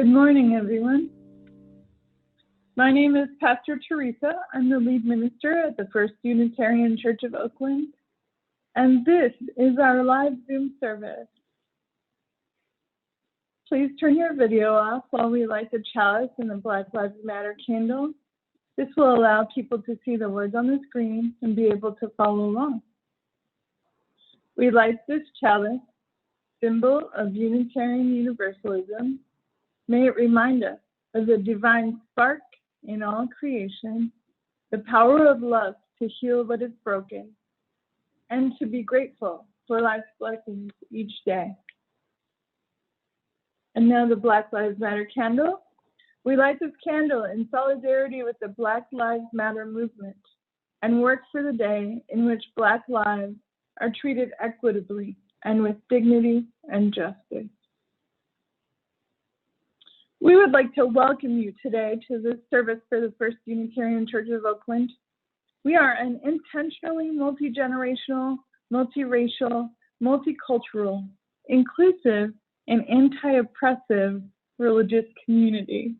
Good morning, everyone. My name is Pastor Teresa. I'm the lead minister at the First Unitarian Church of Oakland, and this is our live Zoom service. Please turn your video off while we light the chalice and the Black Lives Matter candle. This will allow people to see the words on the screen and be able to follow along. We light this chalice, symbol of Unitarian Universalism. May it remind us of the divine spark in all creation, the power of love to heal what is broken, and to be grateful for life's blessings each day. And now the Black Lives Matter candle. We light this candle in solidarity with the Black Lives Matter movement and work for the day in which Black lives are treated equitably and with dignity and justice. We would like to welcome you today to this service for the First Unitarian Church of Oakland. We are an intentionally multi-generational, multiracial, multicultural, inclusive, and anti-oppressive religious community.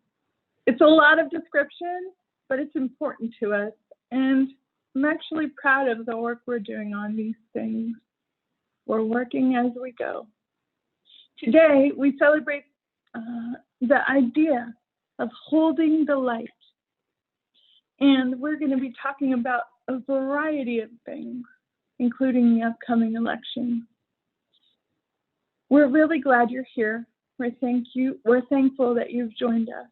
It's a lot of description, but it's important to us, and I'm actually proud of the work we're doing on these things. We're working as we go. Today, we celebrate the idea of holding the light. And we're going to be talking about a variety of things, including the upcoming election. We're really glad you're here. We're thankful that you've joined us.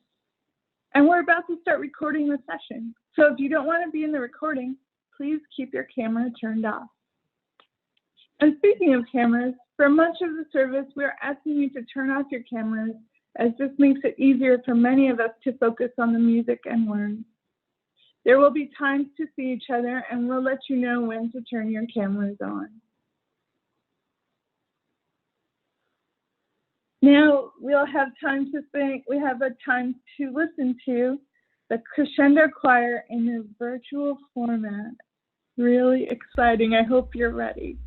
And we're about to start recording the session. So if you don't want to be in the recording, please keep your camera turned off. And speaking of cameras, for much of the service, we're asking you to turn off your cameras, as this makes it easier for many of us to focus on the music and words. There will be times to see each other, and we'll let you know when to turn your cameras on. Now we'll have time to think. We have a time to listen to the Crescendo Choir in a virtual format. Really exciting. I hope you're ready.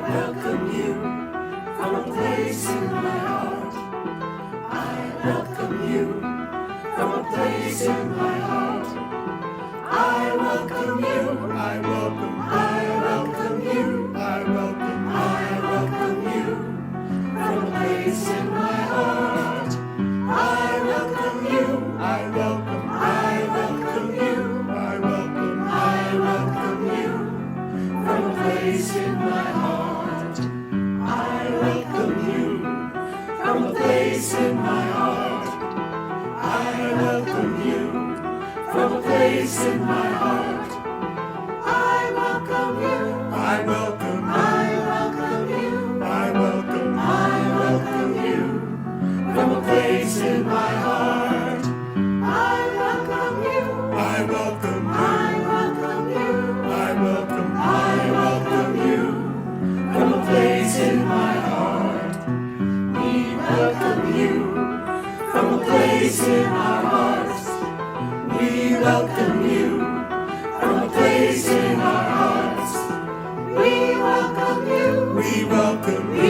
Welcome you from a place in my heart. I welcome you from a place in my heart. I welcome you. I welcome you. I welcome you from a place in my heart. I welcome you. I welcome you. I welcome you from a place in my heart. I welcome you from a place in my heart. I welcome you from a place in my heart. I welcome you. I welcome you. I welcome you from a place in my heart. I welcome you. I welcome you. I welcome you from a place in my heart. We welcome you from a place in our hearts. We welcome you from a place in our hearts. We welcome you. We welcome you.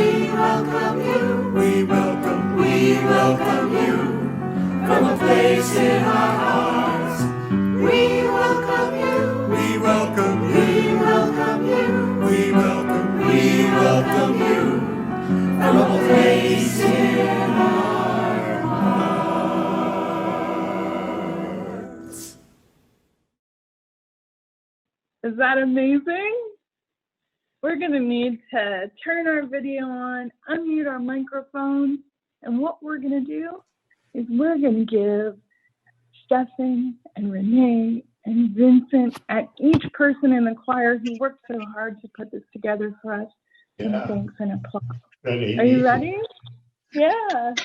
We welcome you from a place in our hearts. We welcome you. We welcome you. We welcome you from a place in our hearts. Is that amazing? We're going to need to turn our video on, unmute our microphones, and what we're going to do is we're going to give Stefan and Renee and Vincent and each person in the choir who worked so hard to put this together for us some thanks and applause. Ready? Are you ready? Yeah. Let's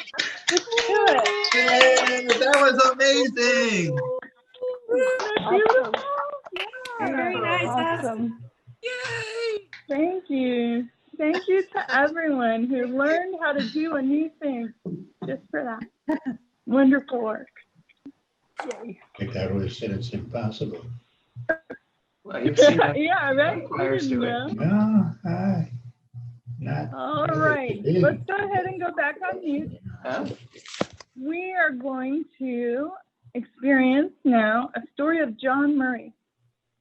do it. Yay, that was amazing. Beautiful. Yeah. Very nice. Awesome. Yay! Thank you. Thank you to everyone who learned how to do a new thing just for that. Wonderful work. Yay. Like I always said, it's impossible. Well, you've seen that. Yeah, right? You Choirs didn't do it. know. No, not. All not right, today. let's go ahead and go back on mute. Huh? We are going to experience now a story of John Murray.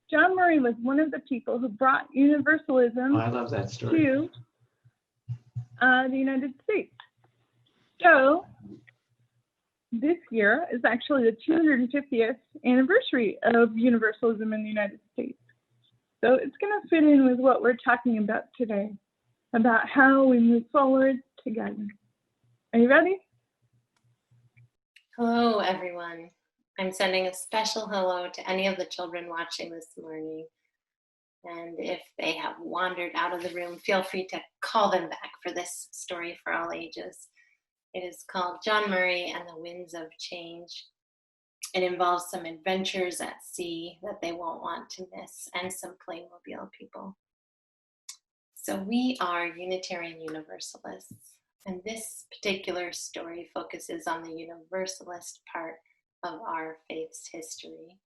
John Murray was one of the people who brought Oh, universalism I love that story. to the United States. So this year is actually the 250th anniversary of universalism in the United States. So it's going to fit in with what we're talking about today, about how we move forward together. Are you ready? Hello, everyone. I'm sending a special hello to any of the children watching this morning. And if they have wandered out of the room, feel free to call them back for this story for all ages. It is called John Murray and the Winds of Change. It involves some adventures at sea that they won't want to miss and some Playmobil people. So we are Unitarian Universalists. And this particular story focuses on the Universalist part of our faith's history.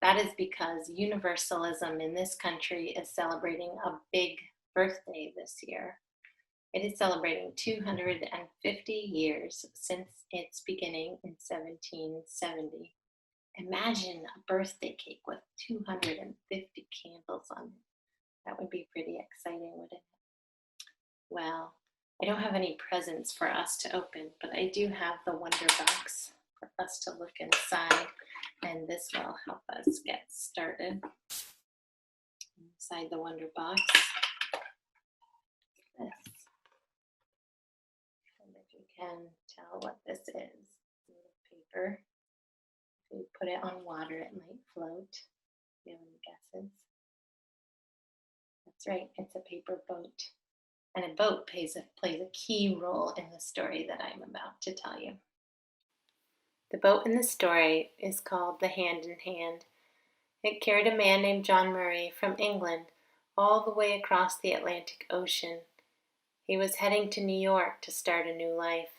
That is because Universalism in this country is celebrating a big birthday this year. It is celebrating 250 years since its beginning in 1770. Imagine a birthday cake with 250 candles on it. That would be pretty exciting, wouldn't it? Well, I don't have any presents for us to open, but I do have the Wonder Box for us to look inside, and this will help us get started. Inside the Wonder Box, this. And if you can tell what this is, a little paper. If you put it on water, it might float. Do you have any guesses? That's right, it's a paper boat. And a boat plays a key role in the story that I'm about to tell you. The boat in the story is called the Hand in Hand. It carried a man named John Murray from England all the way across the Atlantic Ocean. He was heading to New York to start a new life.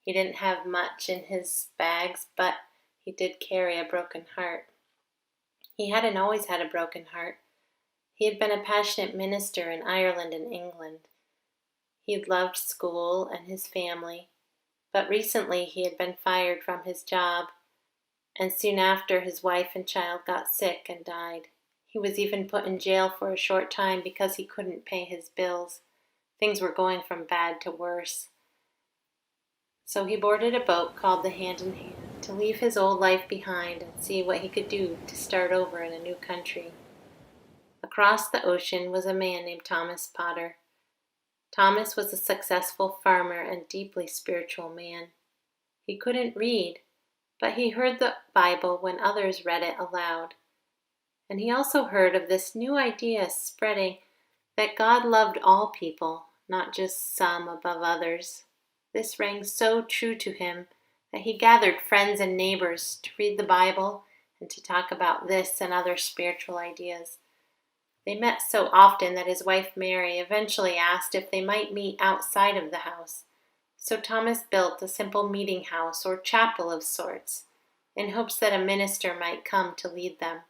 He didn't have much in his bags, but he did carry a broken heart. He hadn't always had a broken heart. He had been a passionate minister in Ireland and England. He had loved school and his family, but recently he had been fired from his job, and soon after his wife and child got sick and died. He was even put in jail for a short time because he couldn't pay his bills. Things were going from bad to worse. So he boarded a boat called the Hand in Hand to leave his old life behind and see what he could do to start over in a new country. Across the ocean was a man named Thomas Potter. Thomas was a successful farmer and deeply spiritual man. He couldn't read, but he heard the Bible when others read it aloud. And he also heard of this new idea spreading that God loved all people, not just some above others. This rang so true to him that he gathered friends and neighbors to read the Bible and to talk about this and other spiritual ideas. They met so often that his wife Mary eventually asked if they might meet outside of the house. So Thomas built a simple meeting house or chapel of sorts, in hopes that a minister might come to lead them.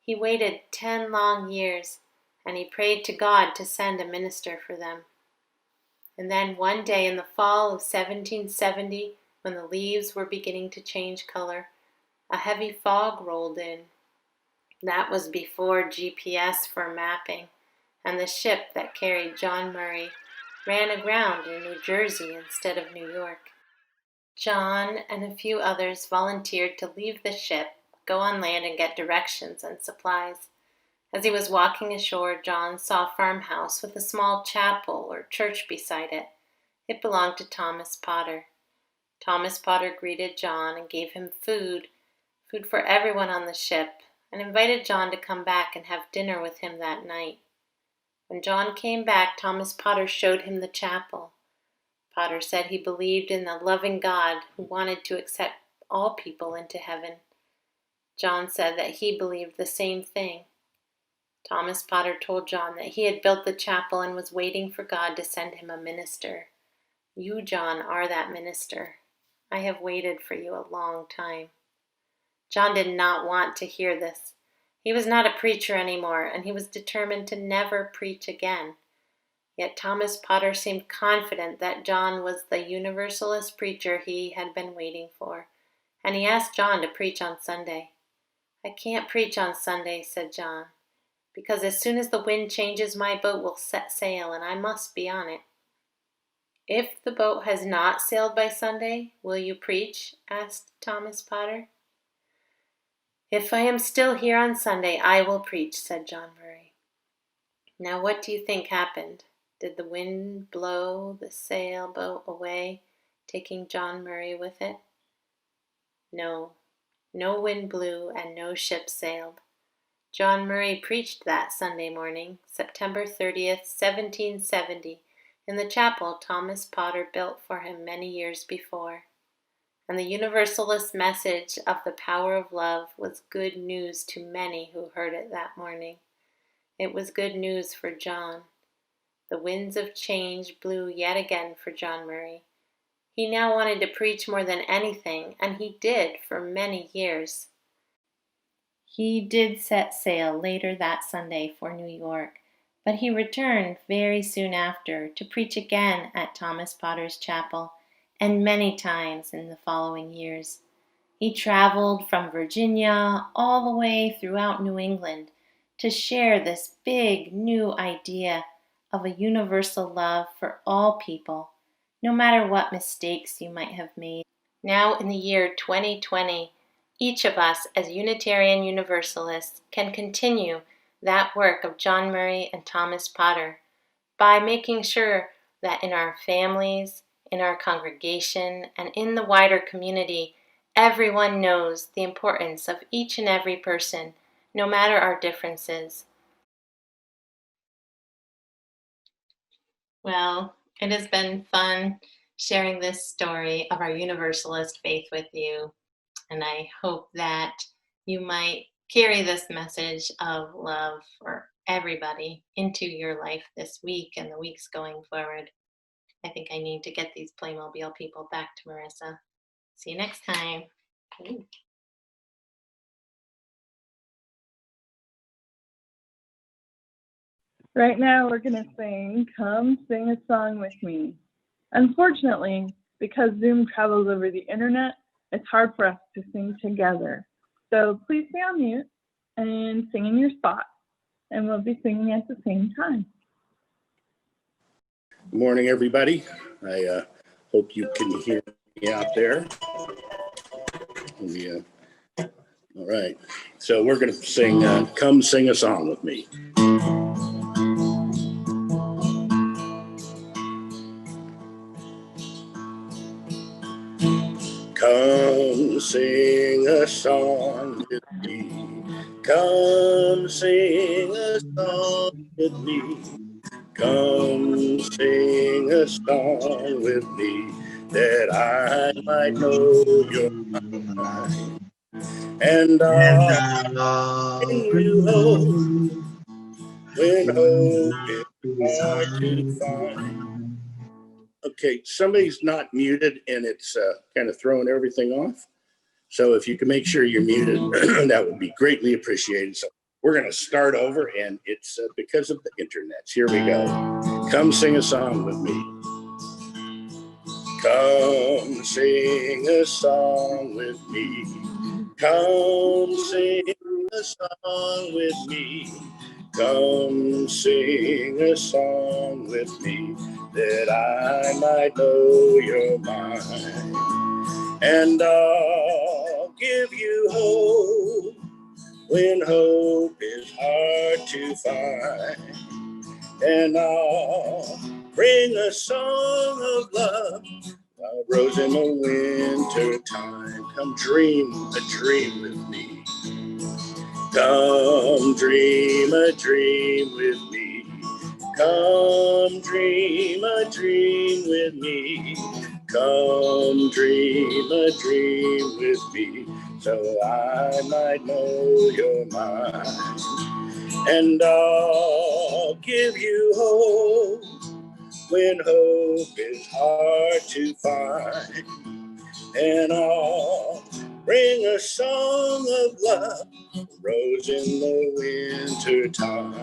He waited 10 long years, and he prayed to God to send a minister for them. And then one day in the fall of 1770, when the leaves were beginning to change color, a heavy fog rolled in. That was before GPS for mapping, and the ship that carried John Murray ran aground in New Jersey instead of New York. John and a few others volunteered to leave the ship, go on land, and get directions and supplies. As he was walking ashore, John saw a farmhouse with a small chapel or church beside it. It belonged to Thomas Potter. Thomas Potter greeted John and gave him food for everyone on the ship, and invited John to come back and have dinner with him that night. When John came back, Thomas Potter showed him the chapel. Potter said he believed in the loving God who wanted to accept all people into heaven. John said that he believed the same thing. Thomas Potter told John that he had built the chapel and was waiting for God to send him a minister. You, John, are that minister. I have waited for you a long time. John did not want to hear this. He was not a preacher anymore, and he was determined to never preach again. Yet Thomas Potter seemed confident that John was the Universalist preacher he had been waiting for, and he asked John to preach on Sunday. "I can't preach on Sunday," said John, "because as soon as the wind changes, my boat will set sail, and I must be on it." "If the boat has not sailed by Sunday, will you preach?" asked Thomas Potter. "If I am still here on Sunday, I will preach," said John Murray. Now what do you think happened? Did the wind blow the sailboat away, taking John Murray with it? No, no wind blew and no ship sailed. John Murray preached that Sunday morning, September 30th, 1770, in the chapel Thomas Potter built for him many years before. And the Universalist message of the power of love was good news to many who heard it that morning. It was good news for John. The winds of change blew yet again for John Murray. He now wanted to preach more than anything, and he did for many years. He did set sail later that Sunday for New York, but he returned very soon after to preach again at Thomas Potter's chapel, and many times in the following years. He traveled from Virginia all the way throughout New England to share this big new idea of a universal love for all people, no matter what mistakes you might have made. Now in the year 2020, each of us as Unitarian Universalists can continue that work of John Murray and Thomas Potter by making sure that in our families, in our congregation, and in the wider community, everyone knows the importance of each and every person, no matter our differences. Well, it has been fun sharing this story of our Universalist faith with you, and I hope that you might carry this message of love for everybody into your life this week and the weeks going forward. I think I need to get these Playmobil people back to Marissa. See you next time. Ooh. Right now, we're going to sing Come Sing a Song With Me. Unfortunately, because Zoom travels over the internet, it's hard for us to sing together. So please stay on mute and sing in your spot, and we'll be singing at the same time. Good morning, everybody. I hope you can hear me out there. All right. So we're going to sing Come Sing a Song With Me. Come sing a song with me. Come sing a song with me. Come sing a song with me, that I might know your mind. And I'll bring you hope when hope is hard to find. Okay, somebody's not muted and it's kind of throwing everything off. So if you can make sure you're muted, that would be greatly appreciated. So we're going to start over, and it's because of the internet. Here we go. Come sing a song with me. Come sing a song with me. Come sing a song with me. Come sing a song with me, that I might know your mind. And I'll give you hope when hope is hard to find. And I'll bring a song of love, wild rose in the winter time. Come dream a dream with me. Come dream a dream with me. Come dream a dream with me. Come dream a dream with me, so I might know your mind. And I'll give you hope when hope is hard to find. And I'll bring a song of love, a rose in the winter time.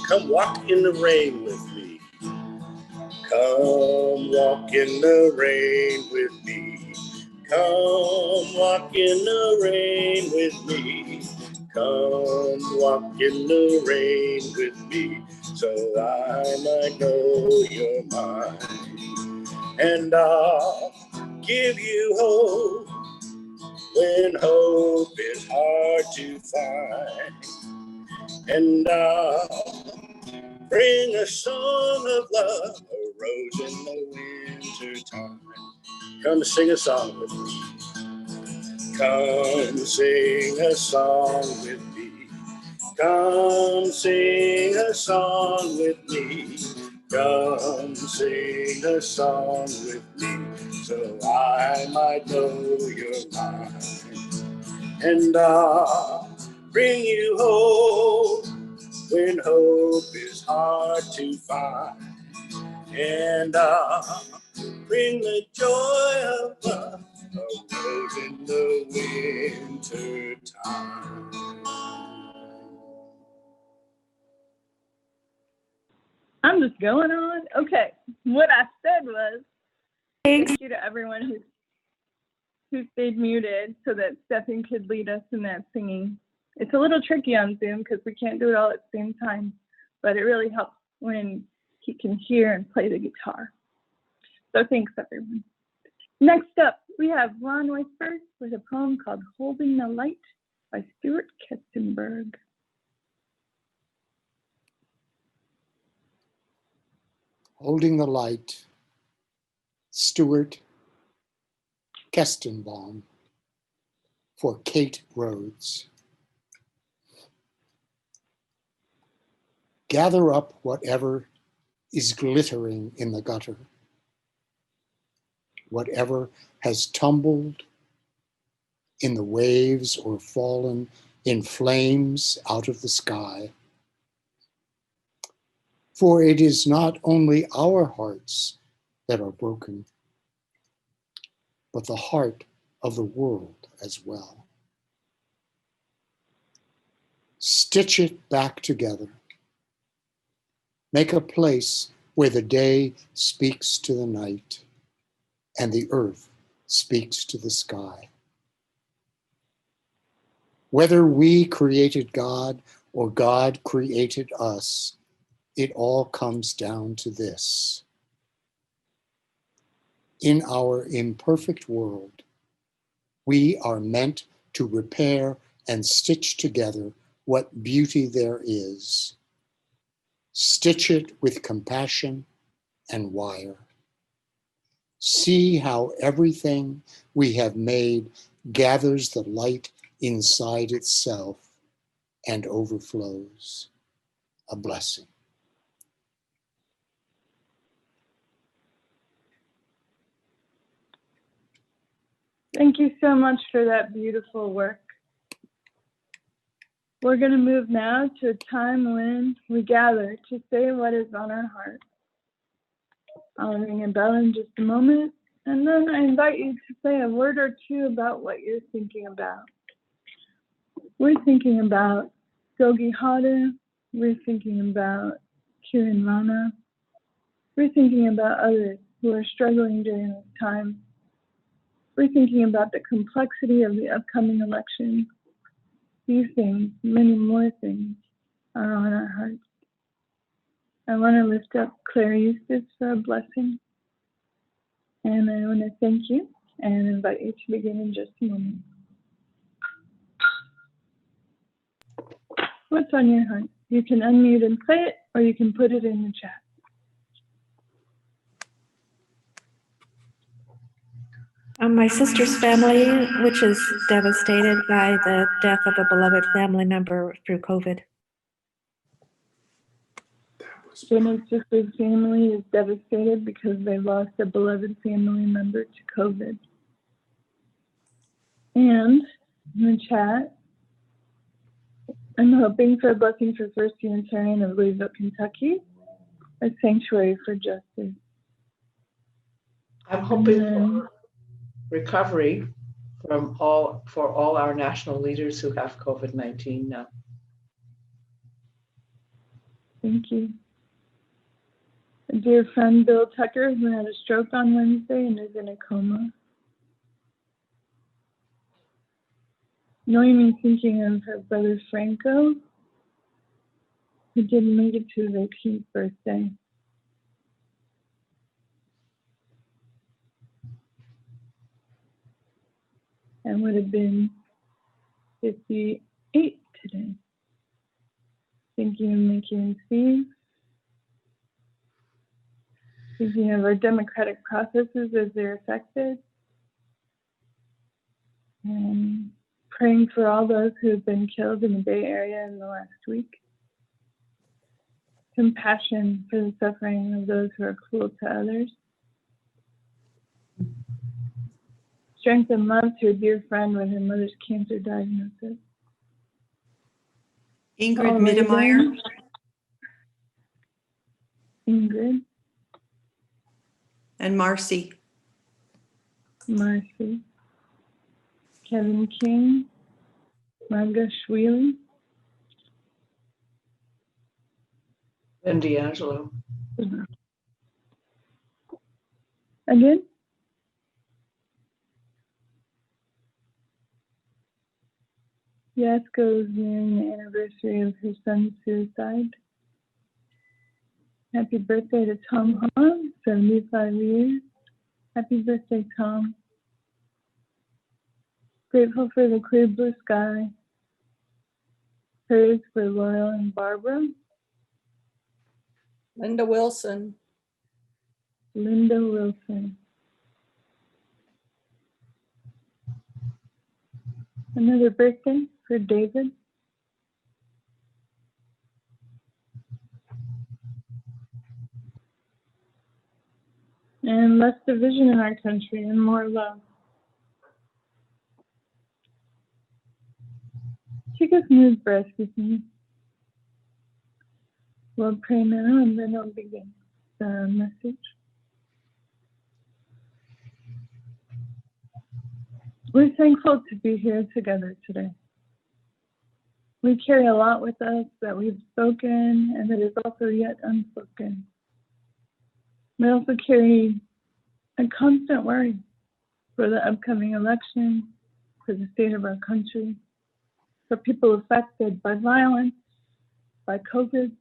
Come walk in the rain with me. Come walk in the rain with me. Come walk in the rain with me. Come walk in the rain with me, so I might know you're mine. And I'll give you hope when hope is hard to find. And I'll bring a song of love, a rose in the winter time. Come sing a song with me. Come sing a song with me. Come sing a song with me. Come sing a song with me, so I might know you're mine. And I'll bring you hope when hope is hard to find. And I'll bring the joy of love, a rose in the winter time. I'm just going on. Okay, what I said was thank you to everyone who stayed muted so that Stefan could lead us in that singing. It's a little tricky on Zoom because we can't do it all at the same time, but it really helps when he can hear and play the guitar. So thanks, everyone. Next up, we have Ron Weisberg with a poem called Holding the Light by Stuart Kestenberg. Holding the Light, Stuart Kestenbaum, for Kate Rhodes. Gather up whatever is glittering in the gutter, whatever has tumbled in the waves or fallen in flames out of the sky. For it is not only our hearts that are broken, but the heart of the world as well. Stitch it back together. Make a place where the day speaks to the night and the earth speaks to the sky. Whether we created God or God created us, it all comes down to this. In our imperfect world, we are meant to repair and stitch together what beauty there is. Stitch it with compassion and wire. See how everything we have made gathers the light inside itself and overflows. A blessing. Thank you so much for that beautiful work. We're going to move now to a time when we gather to say what is on our heart. I'll ring a bell in just a moment, and then I invite you to say a word or two about what you're thinking about. We're thinking about Gogi Hada. We're thinking about Kiran Rana. We're thinking about others who are struggling during this time. We're thinking about the complexity of the upcoming election. These things, many more things, are on our hearts. I want to lift up Claire Eustace for a blessing. And I want to thank you and invite you to begin in just a moment. What's on your heart? You can unmute and say it, or you can put it in the chat. My sister's family, which is devastated by the death of a beloved family member through COVID. Jenny's sister's family is devastated because they lost a beloved family member to COVID. And in the chat, I'm hoping for a blessing for First Unitarian of Louisville, Kentucky, a sanctuary for justice. I'm hoping for recovery for all our national leaders who have COVID-19 now. Thank you. A dear friend, Bill Tucker, who had a stroke on Wednesday and is in a coma. Knowing me thinking of her brother Franco, who didn't make it to his 18th birthday. And would have been 58 today. Thinking of Mickey and Steve. Thinking of our democratic processes as they're affected. And praying for all those who have been killed in the Bay Area in the last week. Compassion for the suffering of those who are cruel to others. Strength and love to a dear friend with her mother's cancer diagnosis. Ingrid Mittermeier. Ingrid. And Marcy. Marcy. Kevin King. Marga Schwili. And D'Angelo. Again? Yasko is nearing the anniversary of her son's suicide. Happy birthday to Tom Hahn, 75 years. Happy birthday, Tom. Grateful for the clear blue sky. Prayers for Laurel and Barbara. Linda Wilson. Linda Wilson. Another birthday for David. And less division in our country and more love. Take a smooth breath with me. We'll pray now and then I'll begin the message. We're thankful to be here together today. We carry a lot with us that we've spoken and that is also yet unspoken. We also carry a constant worry for the upcoming election, for the state of our country, for people affected by violence, by COVID.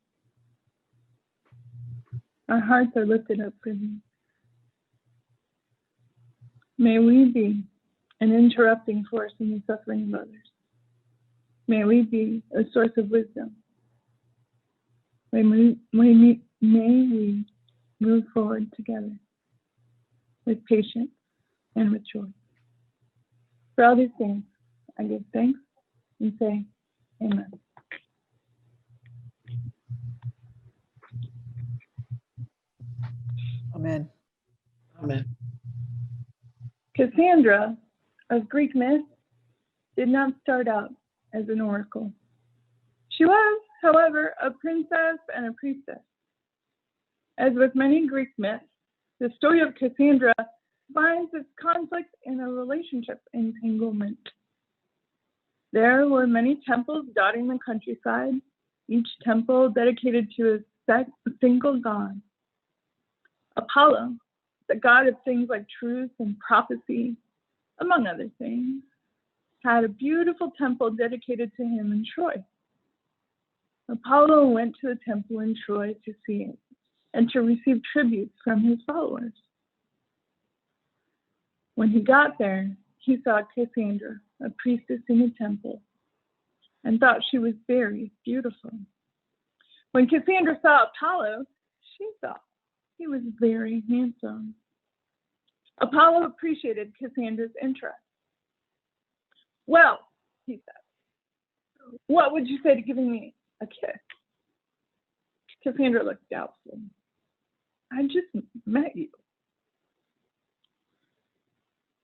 Our hearts are lifted up for you. May we be an interrupting force in the suffering of others. May we be a source of wisdom. May we move forward together with patience and with joy. For all these things, I give thanks and say amen. Amen. Amen. Cassandra of Greek myth did not start out as an oracle. She was, however, a princess and a priestess. As with many Greek myths, the story of Cassandra finds its conflict in a relationship entanglement. There were many temples dotting the countryside, each temple dedicated to a single god. Apollo, the god of things like truth and prophecy, among other things, had a beautiful temple dedicated to him in Troy. Apollo went to the temple in Troy to see it and to receive tributes from his followers. When he got there, he saw Cassandra, a priestess in the temple, and thought she was very beautiful. When Cassandra saw Apollo, she thought he was very handsome. Apollo appreciated Cassandra's interest. Well, he said, what would you say to giving me a kiss? Cassandra looked doubtful. I just met you.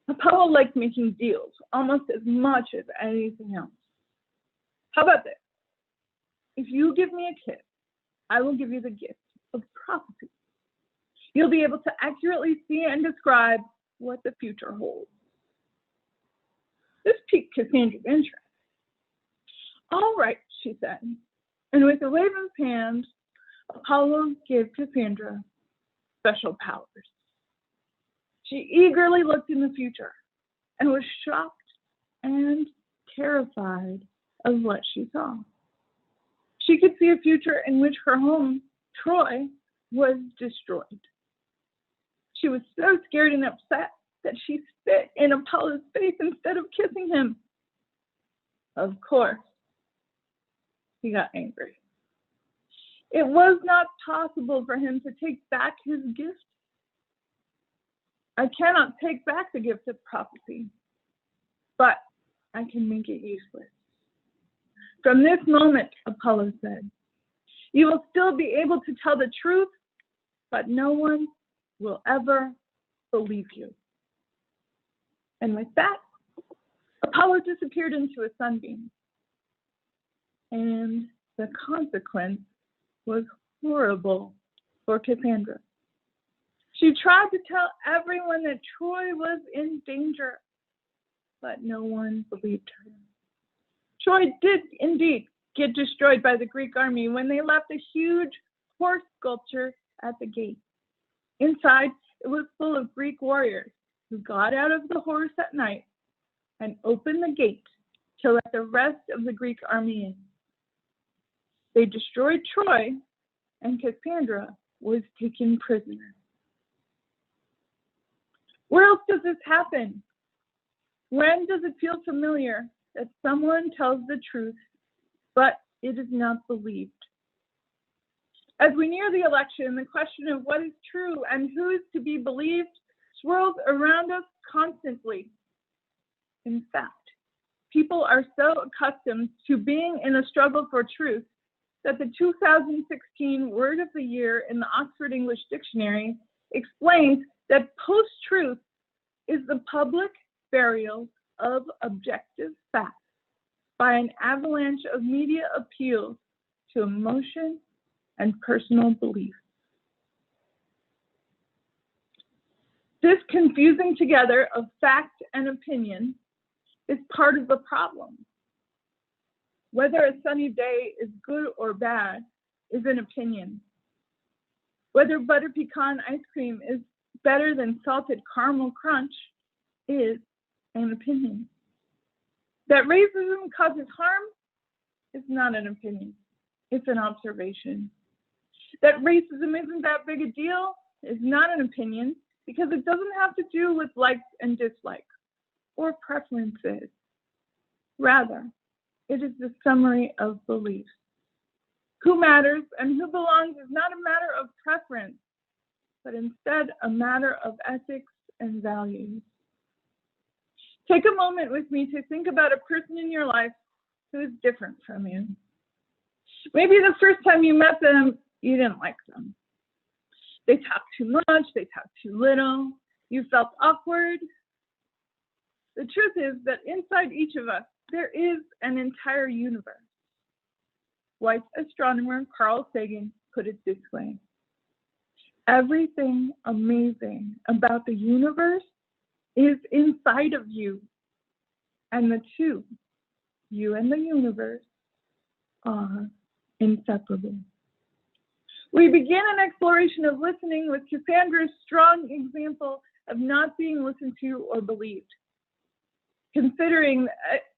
Apollo liked making deals almost as much as anything else. How about this? If you give me a kiss, I will give you the gift of prophecy. You'll be able to accurately see and describe what the future holds. This piqued Cassandra's interest. "All right," she said, and with a wave of his hand, Apollo gave Cassandra special powers. She eagerly looked in the future and was shocked and terrified of what she saw. She could see a future in which her home, Troy, was destroyed. She was so scared and upset that she spit in Apollo's face instead of kissing him. Of course, he got angry. It was not possible for him to take back his gift. "I cannot take back the gift of prophecy, but I can make it useless." "From this moment," Apollo said, "you will still be able to tell the truth, but no one will ever believe you." And with that, Apollo disappeared into a sunbeam. And the consequence was horrible for Cassandra. She tried to tell everyone that Troy was in danger, but no one believed her. Troy did indeed get destroyed by the Greek army when they left a huge horse sculpture at the gate. Inside, it was full of Greek warriors who got out of the horse at night and opened the gate to let the rest of the Greek army in. They destroyed Troy, and Cassandra was taken prisoner. Where else does this happen? When does it feel familiar that someone tells the truth, but it is not believed? As we near the election, the question of what is true and who is to be believed swirls around us constantly. In fact, people are so accustomed to being in a struggle for truth that the 2016 Word of the Year in the Oxford English Dictionary explains that post-truth is the public burial of objective facts by an avalanche of media appeals to emotion and personal belief. This confusing together of fact and opinion is part of the problem. Whether a sunny day is good or bad is an opinion. Whether butter pecan ice cream is better than salted caramel crunch is an opinion. That racism causes harm is not an opinion, it's an observation. That racism isn't that big a deal is not an opinion because it doesn't have to do with likes and dislikes or preferences. Rather, it is the summary of beliefs. Who matters and who belongs is not a matter of preference, but instead a matter of ethics and values. Take a moment with me to think about a person in your life who is different from you. Maybe the first time you met them, you didn't like them. They talked too much, they talked too little, you felt awkward. The truth is that inside each of us, there is an entire universe. White astronomer Carl Sagan put it this way: everything amazing about the universe is inside of you, and the two, you and the universe, are inseparable. We begin an exploration of listening with Cassandra's strong example of not being listened to or believed. Considering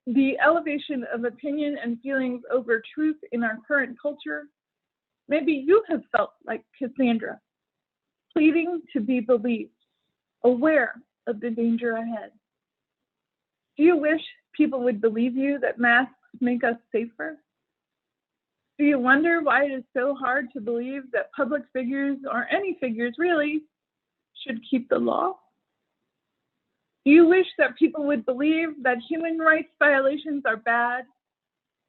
the elevation of opinion and feelings over truth in our current culture, maybe you have felt like Cassandra, pleading to be believed, aware of the danger ahead. Do you wish people would believe you that masks make us safer? Do you wonder why it is so hard to believe that public figures, or any figures really, should keep the law? Do you wish that people would believe that human rights violations are bad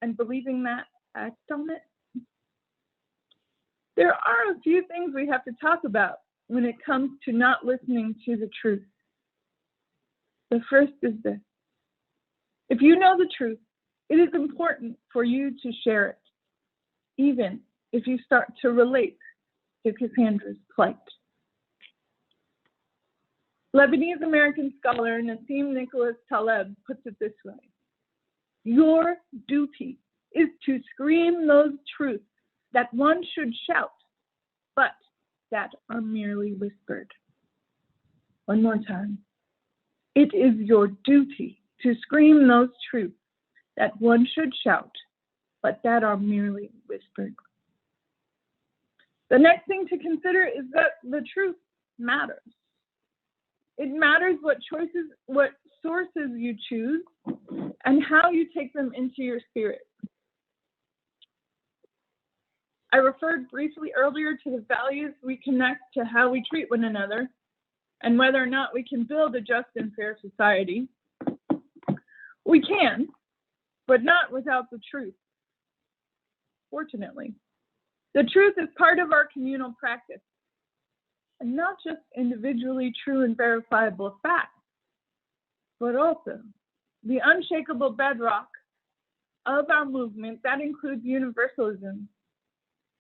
and believing that, act on it? There are a few things we have to talk about when it comes to not listening to the truth. The first is this: if you know the truth, it is important for you to share it, even if you start to relate to Cassandra's plight. Lebanese-American scholar Nassim Nicholas Taleb puts it this way: your duty is to scream those truths that one should shout, but that are merely whispered. One more time. It is your duty to scream those truths that one should shout, but that are merely whispered. The next thing to consider is that the truth matters. It matters what sources you choose and how you take them into your spirit. I referred briefly earlier to the values we connect to how we treat one another and whether or not we can build a just and fair society. We can, but not without the truth. Fortunately, the truth is part of our communal practice, and not just individually true and verifiable facts, but also the unshakable bedrock of our movement that includes universalism.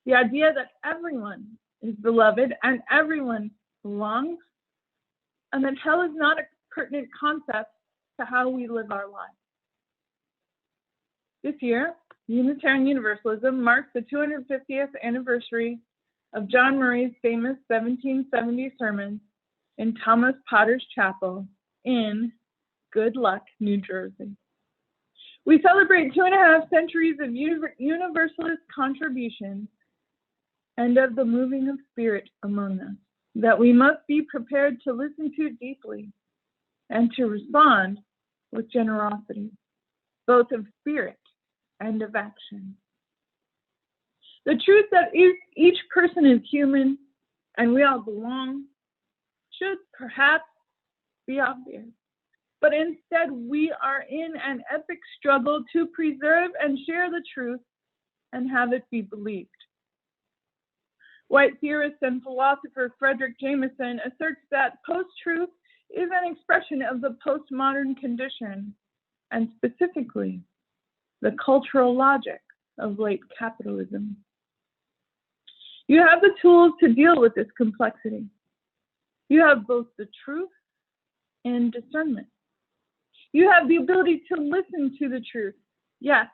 The idea that everyone is beloved and everyone belongs, and that hell is not a pertinent concept to how we live our lives. This year, Unitarian Universalism marks the 250th anniversary of John Murray's famous 1770 sermon in Thomas Potter's Chapel in Good Luck, New Jersey. We celebrate 2.5 centuries of Universalist contributions and of the moving of spirit among us that we must be prepared to listen to deeply and to respond with generosity, both of spirit and of action. The truth that each person is human and we all belong should perhaps be obvious, but instead we are in an epic struggle to preserve and share the truth and have it be believed. White theorist and philosopher Frederick Jameson asserts that post-truth is an expression of the postmodern condition, and specifically the cultural logic of late capitalism. You have the tools to deal with this complexity. You have both the truth and discernment. You have the ability to listen to the truth, yes,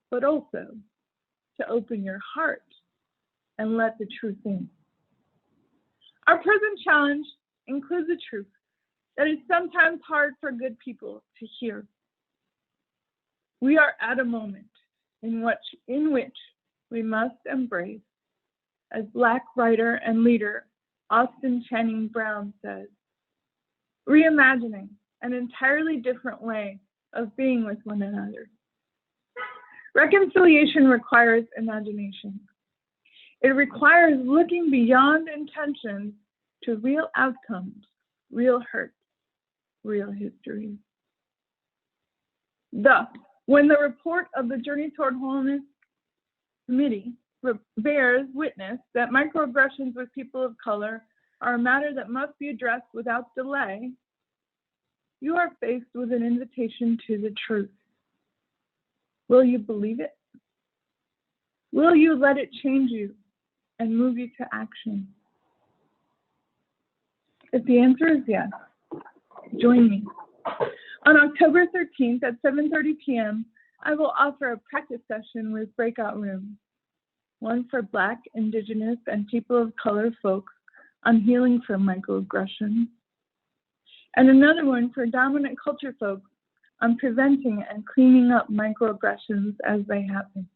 but also to open your heart and let the truth in. Our present challenge includes a truth that is sometimes hard for good people to hear. We are at a moment in which we must embrace, as Black writer and leader Austin Channing Brown says, reimagining an entirely different way of being with one another. Reconciliation requires imagination. It requires looking beyond intentions to real outcomes, real hurts, real histories. Thus, when the report of the Journey Toward Wholeness Committee bears witness that microaggressions with people of color are a matter that must be addressed without delay, you are faced with an invitation to the truth. Will you believe it? Will you let it change you and move you to action? If the answer is yes, join me. On October 13th at 7:30 p.m., I will offer a practice session with breakout rooms, one for Black, Indigenous, and people of color folks on healing from microaggressions, and another one for dominant culture folks on preventing and cleaning up microaggressions as they happen.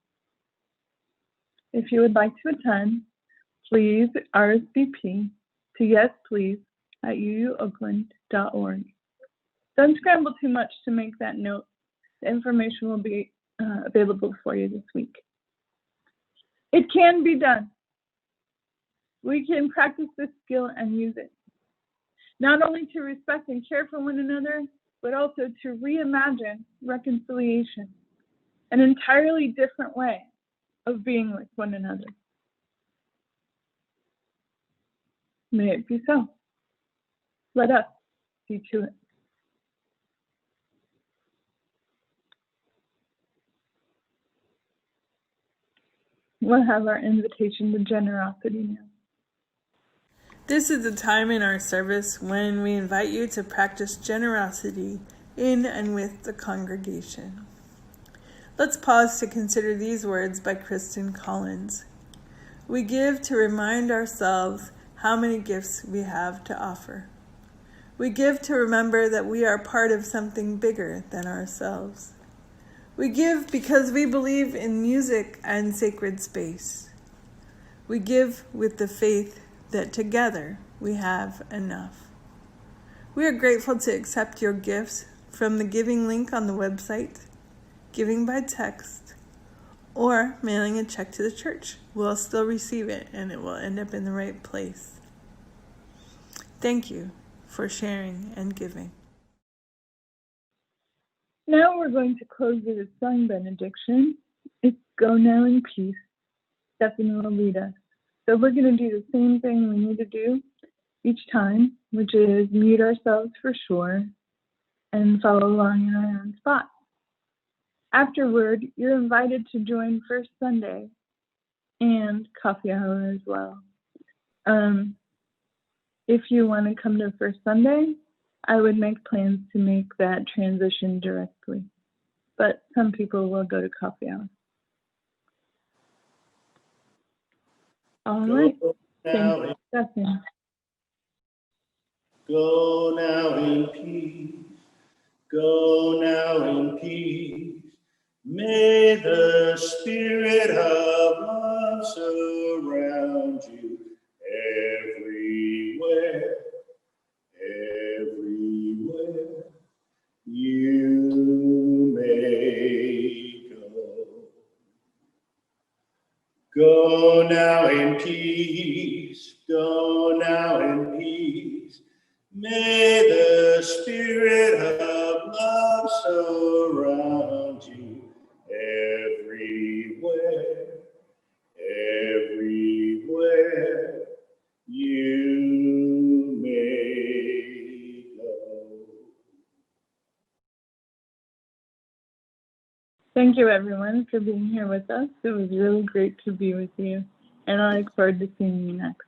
If you would like to attend, please RSVP to yesplease@uuoakland.org. Don't scramble too much to make that note. The information will be available for you this week. It can be done. We can practice this skill and use it, not only to respect and care for one another, but also to reimagine reconciliation, an entirely different way of being with one another. May it be so. Let us see to it. We'll have our invitation to generosity now. This is the time in our service when we invite you to practice generosity in and with the congregation. Let's pause to consider these words by Kristen Collins. We give to remind ourselves how many gifts we have to offer. We give to remember that we are part of something bigger than ourselves. We give because we believe in music and sacred space. We give with the faith that together we have enough. We are grateful to accept your gifts from the giving link on the website, giving by text, or mailing a check to the church. We'll still receive it and it will end up in the right place. Thank you for sharing and giving. Now we're going to close with a song benediction. It's Go Now in Peace. Stephanie will lead us. So we're going to do the same thing we need to do each time, which is mute ourselves for sure and follow along in our own spot. Afterward, you're invited to join First Sunday and coffee hour as well. If you want to come to First Sunday, I would make plans to make that transition directly, but some people will go to coffee hour. All right. Now Thanks, Stephanie. Go now in peace. Go now in peace. May the spirit of love surround you everywhere, everywhere you may go. Go now in peace. Go now in peace. May the spirit of love surround you everywhere, everywhere you may go. Thank you, everyone, for being here with us. It was really great to be with you, and I look forward to seeing you next.